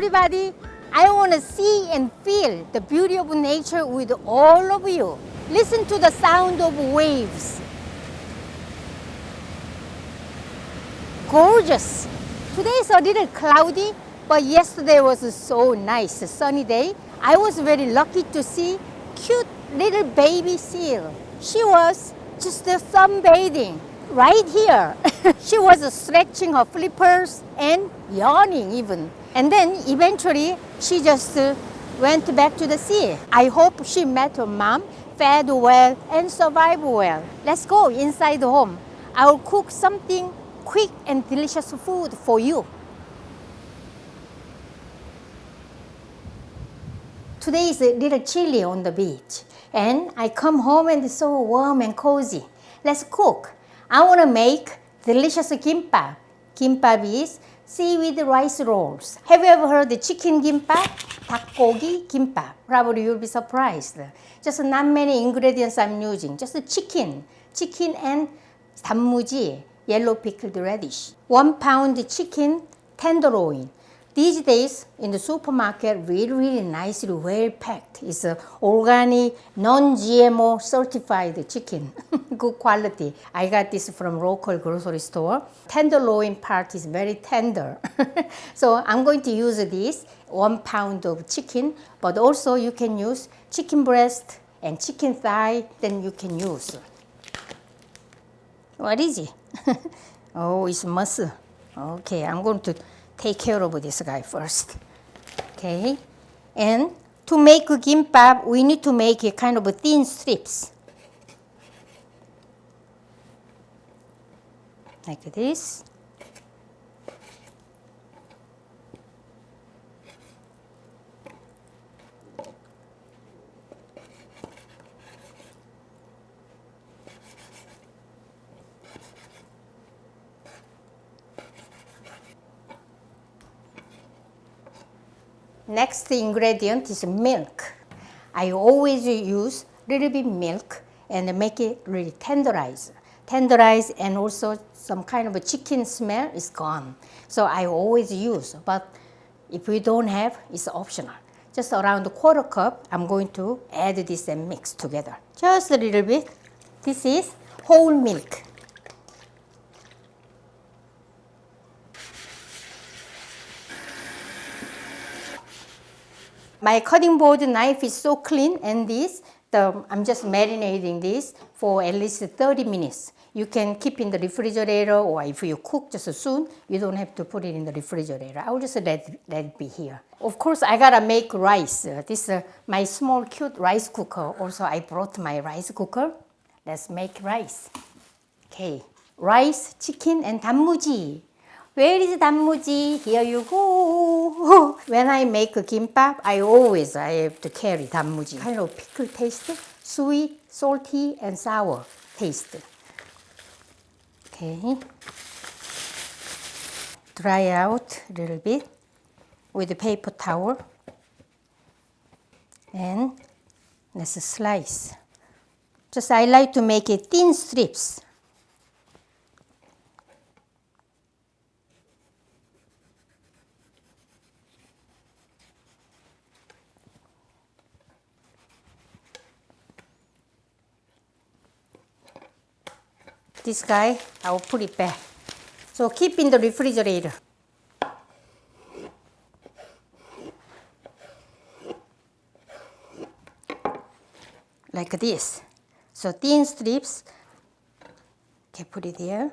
everybody. I want to see and feel the beauty of nature with all of you. Listen to the sound of waves. Gorgeous. Today is a little cloudy, but yesterday was so nice, a sunny day. I was very lucky to see cute little baby seal. She was just sunbathing right here. She was stretching her flippers and yawning even. And then eventually she just went back to the sea. I hope she met her mom, fed well, and survived well. Let's go inside the home. I will cook something quick and delicious food for you. Today is a little chilly on the beach, and I come home and it's so warm and cozy. Let's cook. I want to make delicious kimbap. Kimbap is seaweed rice rolls. Have you ever heard the chicken kimbap? 닭고기 kimbap. Probably you'll be surprised. Just not many ingredients I'm using. Just chicken and 단무지, yellow pickled radish. 1 pound chicken tenderloin. These days in the supermarket, really nicely well packed. It's organic, non-GMO certified chicken. Good quality. I got this from local grocery store. Tenderloin part is very tender. So I'm going to use this 1 pound of chicken, but also you can use chicken breast and chicken thigh, then you can use. What is it? Oh, it's muscle. Okay, I'm going to take care of this guy first. Okay, and to make a kimbap, we need to make a kind of a thin strips. Like this. Next ingredient is milk. I always use little bit milk and make it really tenderize. Tenderize, and also some kind of a chicken smell is gone. So I always use, but if we don't have, it's optional. Just around a quarter cup, I'm going to add this and mix together. Just a little bit. This is whole milk. My cutting board knife is so clean, and I'm just marinating this for at least 30 minutes. You can keep in the refrigerator, or if you cook just soon, you don't have to put it in the refrigerator. I will just let it be here. Of course, I gotta make rice. This is my small cute rice cooker. Also, I brought my rice cooker. Let's make rice. Okay, rice, chicken, and 단무지. Where is 단무지? Here you go. When I make a kimbap, I have to carry 단무지. Kind of pickle taste, sweet, salty, and sour taste. Okay. Dry out a little bit with a paper towel. And let's slice. Just I like to make it thin strips. This guy, I will put it back. So keep in the refrigerator. Like this. So thin strips. Okay, put it here.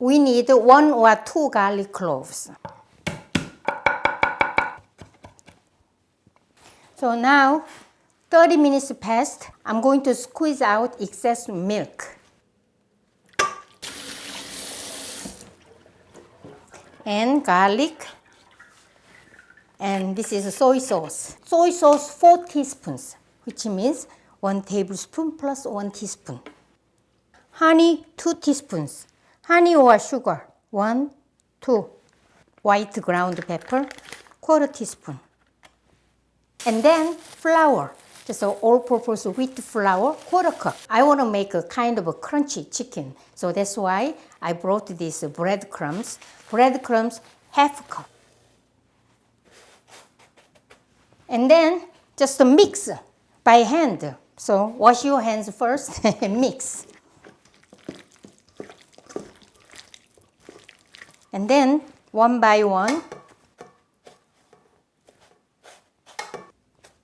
We need 1 or 2 garlic cloves. So now, 30 minutes passed. I'm going to squeeze out excess milk. And garlic, and this is soy sauce. Soy sauce 4 teaspoons, which means 1 tablespoon plus 1 teaspoon. Honey 2 teaspoons. Honey or sugar 1, 2. White ground pepper 1/4 teaspoon. And then flour, just an all-purpose wheat flour 1/4 cup. I want to make a kind of a crunchy chicken, so that's why I brought these breadcrumbs. Breadcrumbs 1/2 cup. And then just mix by hand. So wash your hands first and mix. And then one by one,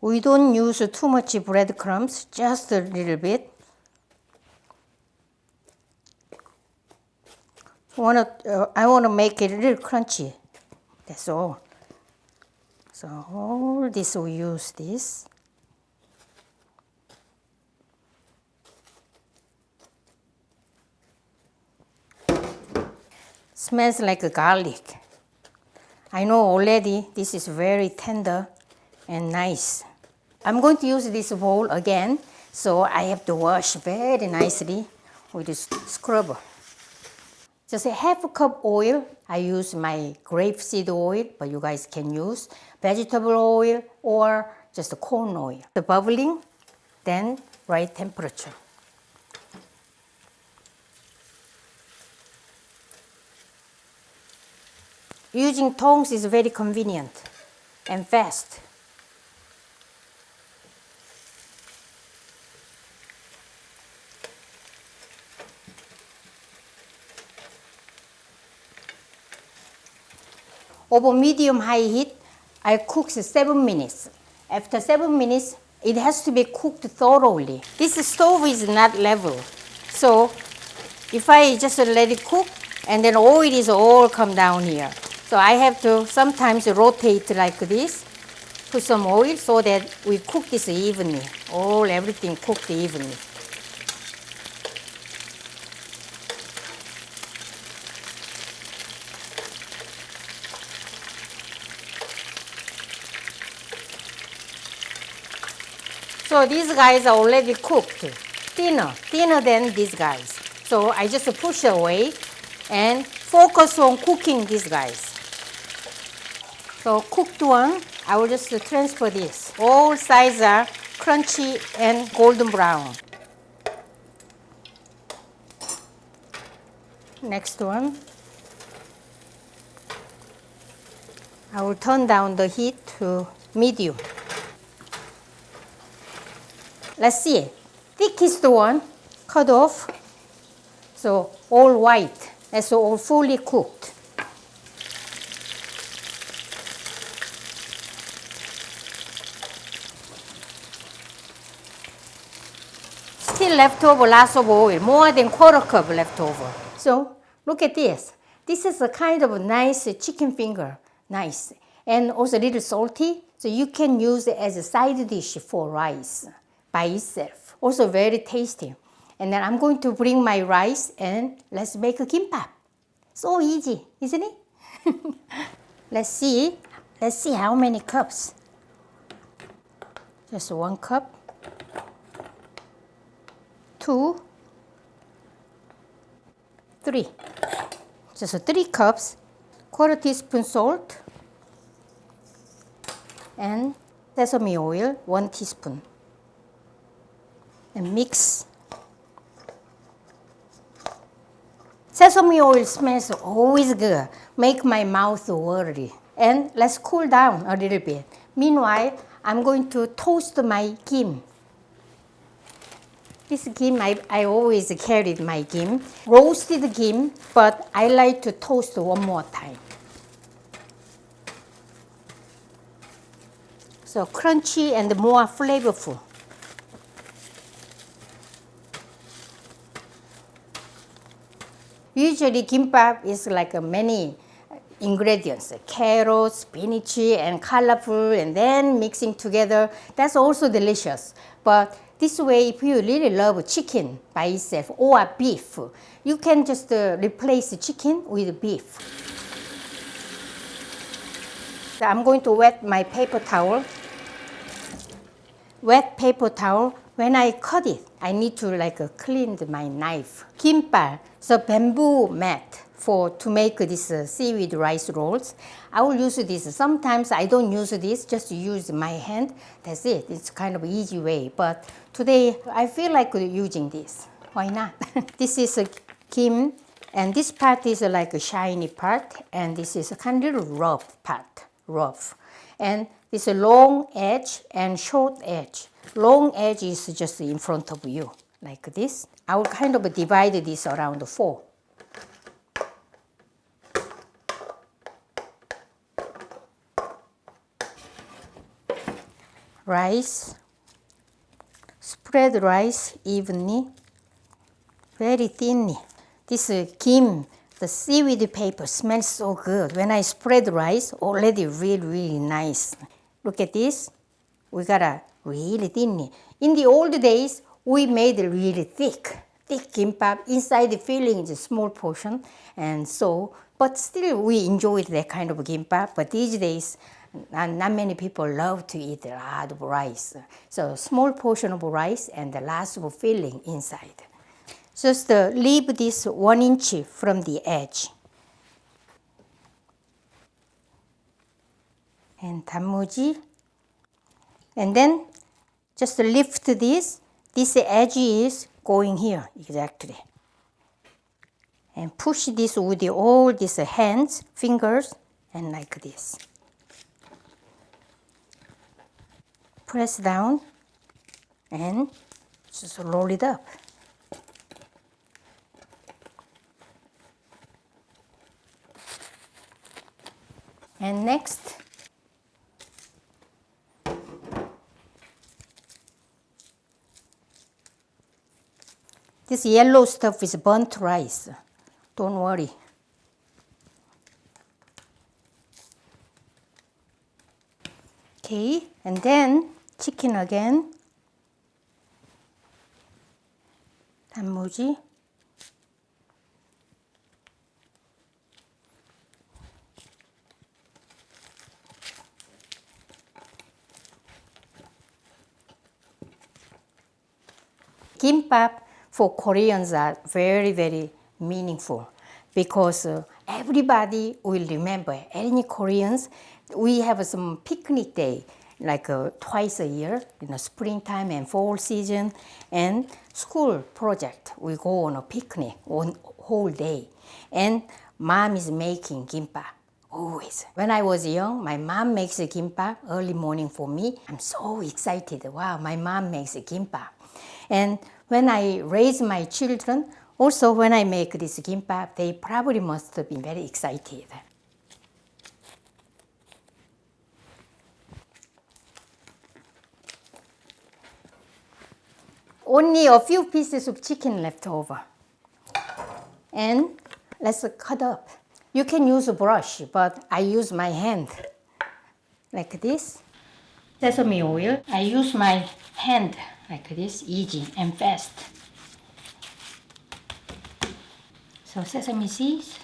we don't use too much breadcrumbs, just a little bit. I want to make it a little crunchy, that's all. So all this, we use this. Smells like garlic. I know already this is very tender and nice. I'm going to use this bowl again, so I have to wash very nicely with this scrubber. Just a half a cup oil. I use my grapeseed oil, but you guys can use vegetable oil or just corn oil. The bubbling, then right temperature. Using tongs is very convenient and fast. Over medium-high heat, I cook 7 minutes. After 7 minutes, it has to be cooked thoroughly. This stove is not level, so if I just let it cook, and then oil is all come down here. So I have to sometimes rotate like this, put some oil so that we cook this evenly. Everything cooked evenly. So these guys are already cooked, thinner than these guys. So I just push away and focus on cooking these guys. So cooked one, I will just transfer this. All sides are crunchy and golden brown. Next one. I will turn down the heat to medium. Let's see, thickest one cut off, so all white, that's all fully cooked. Still left over lots of oil, more than quarter cup left over. So look at this. This is a kind of a nice chicken finger, nice, and also a little salty, so you can use it as a side dish for rice by itself. Also very tasty. And then I'm going to bring my rice and let's make a kimbap. So easy, isn't it? Let's see how many cups. Just 1 cup, 2, 3. Just 3 cups, quarter teaspoon salt, and sesame oil, 1 teaspoon. And mix. Sesame oil smells always good, make my mouth watery. And let's cool down a little bit. Meanwhile, I'm going to toast my gim. This gim, I always carried my gim. Roasted gim, but I like to toast one more time. So crunchy and more flavorful. Usually kimbap is like many ingredients, carrots, spinach, and colorful, and then mixing together. That's also delicious. But this way, if you really love chicken by itself or beef, you can just replace chicken with beef. So I'm going to wet my paper towel. Wet paper towel. When I cut it, I need to clean my knife. Kimbap, so bamboo mat to make this seaweed rice rolls. I will use this. Sometimes I don't use this, just use my hand. That's it. It's kind of easy way. But today I feel like using this. Why not? This is a kim, and this part is like a shiny part, and this is a kind of little rough part. rough. And this long edge and short edge. Long edge is just in front of you, like this. I will kind of divide this around 4. Rice. Spread rice evenly, very thinly. This kim, the seaweed paper, smells so good. When I spread rice, already really nice. Look at this. We got a really thinly. In the old days, we made it really thick kimbap. Inside the filling is a small portion, and so, but still we enjoyed that kind of kimbap. But these days, not many people love to eat a lot of rice. So small portion of rice and the lots of filling inside. Just leave this 1 inch from the edge. And 단무지. And then just lift this. This edge is going here exactly. And push this with all these hands, fingers, and like this. Press down and just roll it up. And next, this yellow stuff is burnt rice. Don't worry. Okay, and then chicken again. 단무지. Kimbap for Koreans are very meaningful because everybody will remember. Any Koreans, we have some picnic day like twice a year in the springtime and fall season, and school project. We go on a picnic on whole day, and mom is making kimbap. Always. When I was young, my mom makes a kimbap early morning for me. I'm so excited. Wow, my mom makes a kimbap. And when I raise my children, also when I make this kimbap, they probably must have been very excited. Only a few pieces of chicken left over. And let's cut up. You can use a brush, but I use my hand like this. Sesame oil, I use my hand like this, easy and fast. So sesame seeds.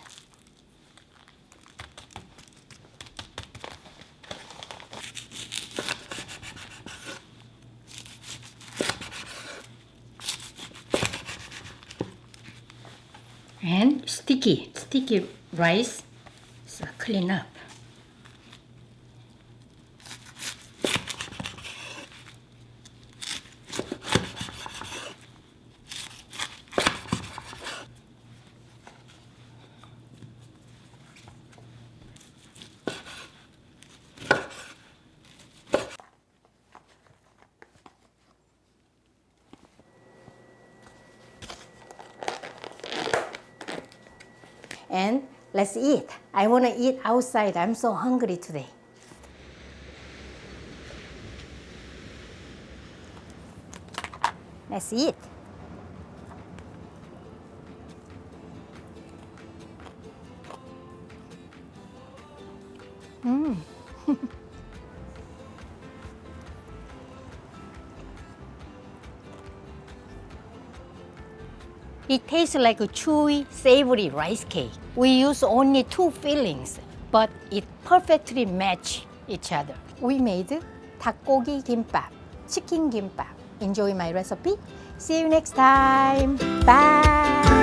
And sticky rice, so clean up. And let's eat. I want to eat outside. I'm so hungry today. Let's eat. It tastes like a chewy, savory rice cake. We use only 2 fillings, but it perfectly match each other. We made 닭고기 kimbap, chicken kimbap. Enjoy my recipe. See you next time. Bye.